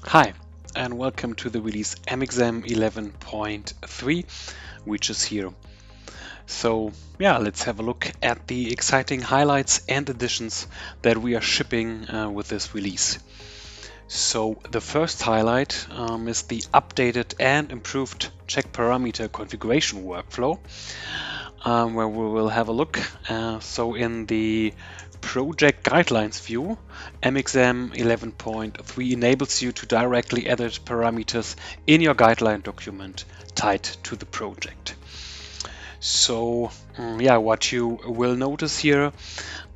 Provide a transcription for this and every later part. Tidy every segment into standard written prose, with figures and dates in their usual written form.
Hi, and welcome to the release MXAM 11.3, which is here. So yeah, let's have a look at the exciting highlights and additions that we are shipping with this release. So the first highlight is the updated and improved check parameter configuration workflow, where we will have a look. So in the project guidelines view, MXAM 11.3 enables you to directly edit parameters in your guideline document tied to the project. So yeah, what you will notice here,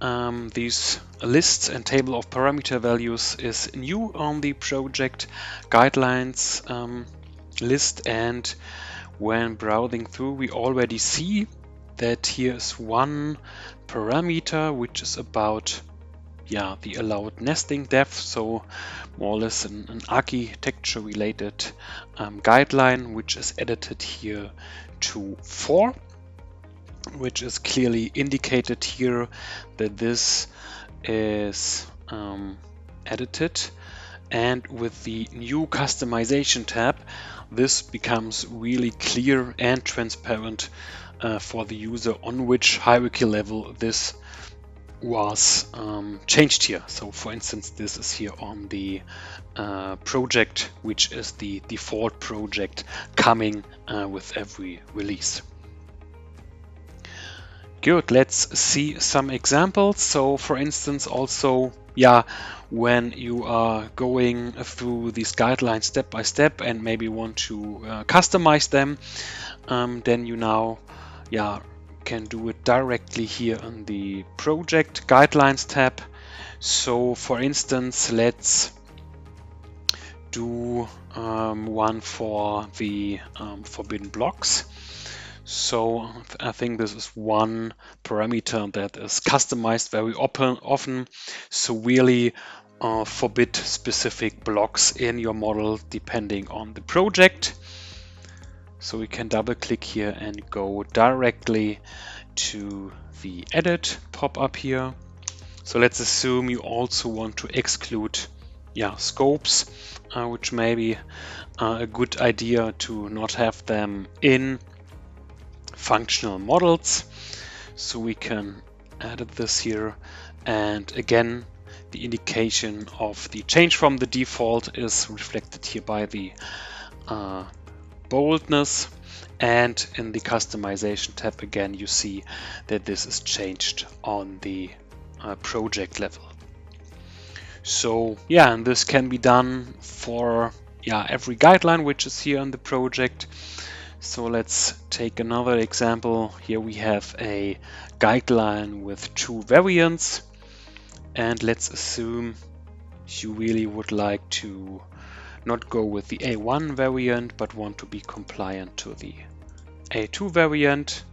these lists and table of parameter values is new on the project guidelines list, and when browsing through we already see that here is one parameter which is about the allowed nesting depth, so more or less an architecture related guideline, which is edited here to 4, which is clearly indicated here that this is edited. And with the new customization tab, this becomes really clear and transparent for the user on which hierarchy level this was changed here. So for instance, this is here on the project, which is the default project coming with every release. Good, let's see some examples. So for instance, also, when you are going through these guidelines step by step and maybe want to customize them, then you now can do it directly here on the project guidelines tab. So for instance, let's do one for the forbidden blocks. So I think this is one parameter that is customized very often. So really forbid specific blocks in your model depending on the project. So we can double click here and go directly to the edit pop-up here. So let's assume you also want to exclude scopes, which may be a good idea to not have them in functional models. So we can edit this here, and again the indication of the change from the default is reflected here by the boldness, and in the customization tab again you see that this is changed on the project level. So and this can be done for every guideline which is here on the project. So let's take another example. Here we have a guideline with 2 variants, and let's assume you really would like to not go with the A1 variant but want to be compliant to the A2 variant.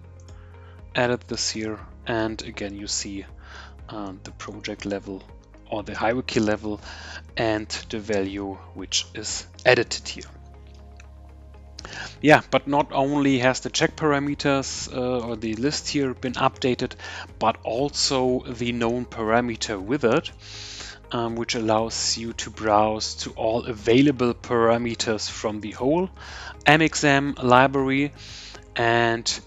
Edit this here, and again you see the project level or the hierarchy level and the value which is edited here. But not only has the check parameters or the list here been updated, but also the known parameter with it, which allows you to browse to all available parameters from the whole MXAM library. And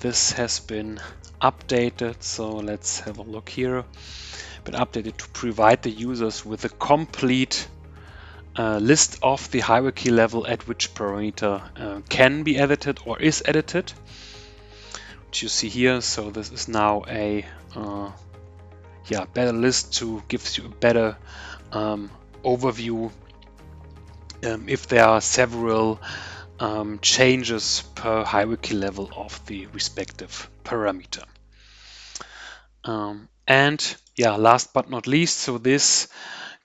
this has been updated. So let's have a look here. Been updated to provide the users with a complete list of the hierarchy level at which parameter can be edited or is edited, which you see here. So this is now a better list to give you a better overview if there are several changes per hierarchy level of the respective parameter. And last but not least, so these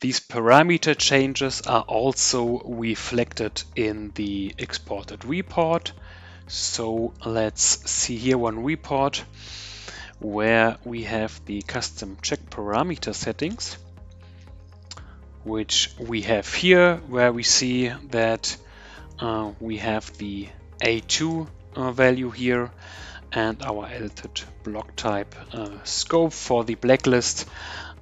parameter changes are also reflected in the exported report. So let's see here one report where we have the custom check parameter settings, which we have here, where we see that we have the A2 value here and our edited block type scope for the blacklist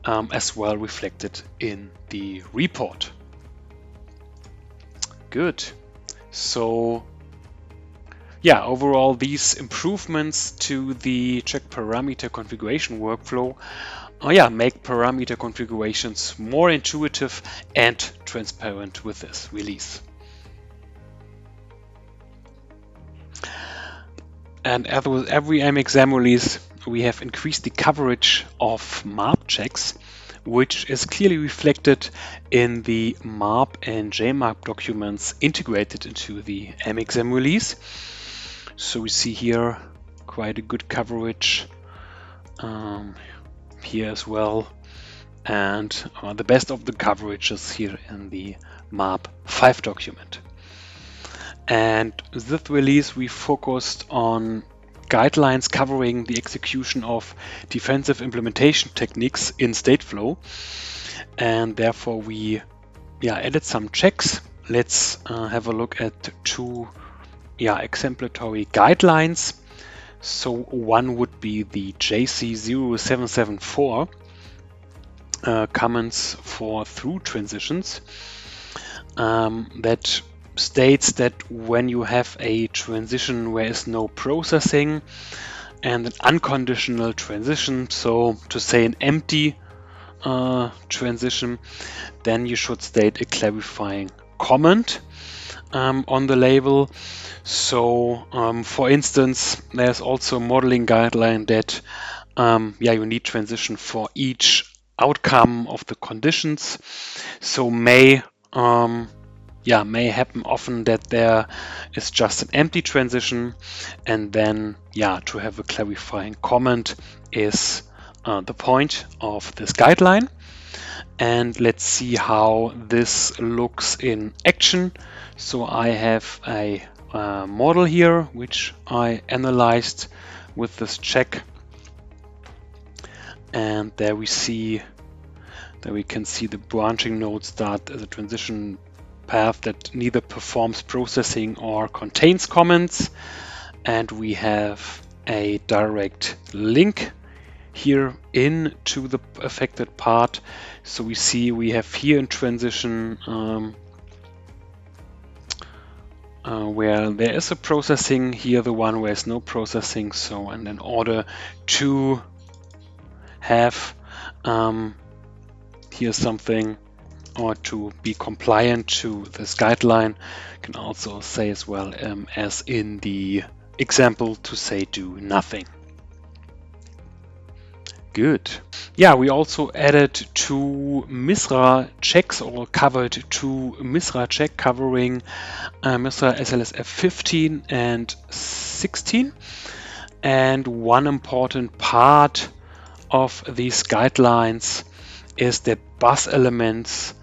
as well reflected in the report. Good. So yeah, overall these improvements to the check parameter configuration workflow make parameter configurations more intuitive and transparent with this release. And as with every MXAM release, we have increased the coverage of MAB checks, which is clearly reflected in the MAB and JMAB documents integrated into the MXAM release. So we see here quite a good coverage here as well. And the best of the coverage is here in the MAB-5 document. And this release, we focused on guidelines covering the execution of defensive implementation techniques in Stateflow. And therefore we added some checks. Let's have a look at two exemplary guidelines. So one would be the JC0774 comments for through transitions that states that when you have a transition where is no processing and an unconditional transition, so to say an empty transition, then you should state a clarifying comment on the label. So for instance, there's also a modeling guideline that you need transition for each outcome of the conditions. So may happen often that there is just an empty transition, and then to have a clarifying comment is the point of this guideline. And let's see how this looks in action. So I have a model here which I analyzed with this check, and there we can see the branching node start as a transition path that neither performs processing or contains comments, and we have a direct link here into the affected part. So we see we have here in transition where there is a processing, here the one where there's no processing. So, and in order to have here something, or to be compliant to this guideline, you can also say as well as in the example to say do nothing. Good. Yeah, we also added two MISRA checks, or covered two MISRA check covering MISRA SLSF 15 and 16. And one important part of these guidelines is that bus elements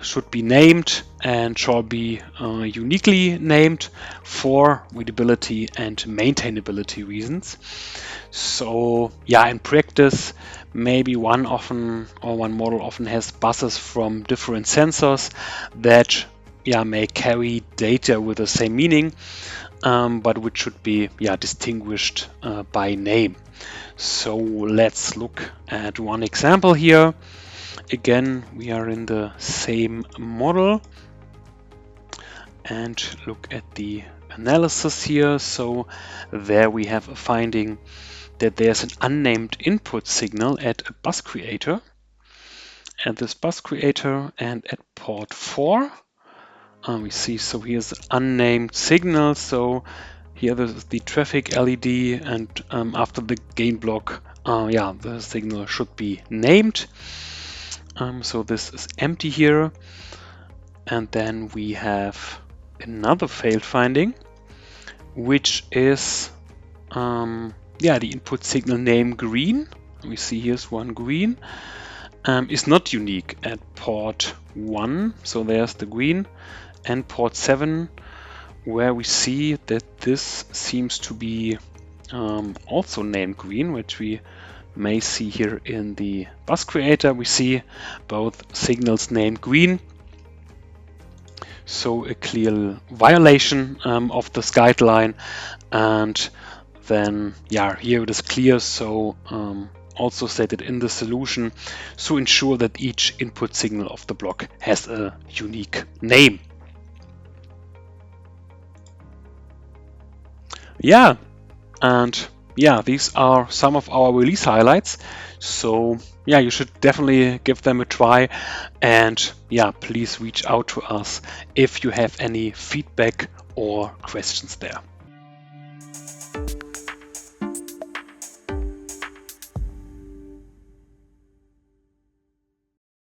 should be named and shall be uniquely named for readability and maintainability reasons. So in practice, maybe one model often has buses from different sensors that may carry data with the same meaning, but which should be distinguished by name. So let's look at one example here. Again, we are in the same model and look at the analysis here. So there we have a finding that there's an unnamed input signal at a bus creator, and this bus creator, and at port 4 we see, so here's an unnamed signal. So here this is the traffic LED, and after the gain block the signal should be named. So this is empty here, and then we have another failed finding, which is the input signal name green. We see here's one green, is not unique at port 1, so there's the green, and port 7, where we see that this seems to be also named green, which we may see here in the bus creator. We see both signals named green, so a clear violation of this guideline. And then here it is clear, so also stated in the solution, so ensure that each input signal of the block has a unique name. Yeah, and yeah, these are some of our release highlights. So yeah, you should definitely give them a try. And yeah, please reach out to us if you have any feedback or questions there.